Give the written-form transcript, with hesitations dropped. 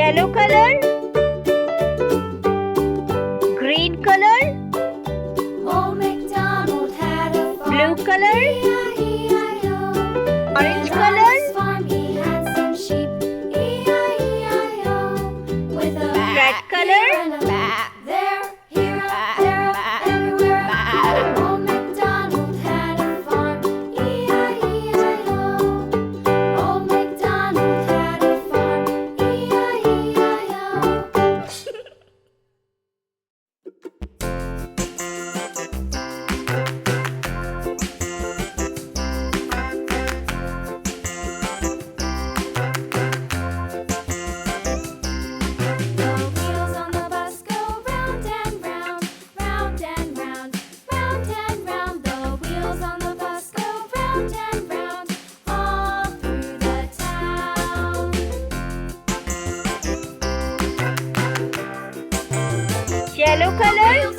yellow color, green color, Old MacDonald had a farm. blue color, E-I-E-I-O. orange And on color, his farm he had some sheep. E-I-E-I-O. With a red color, here and a there, here, there, everywhere. Old MacDonald had a farm. E-I-E-I-O. Old MacDonald had a farm. E-I-E-I-O. The wheels on the bus go round and round, round and round, round and round. The wheels on the bus go round and round, all through the town. yellow color, Wheels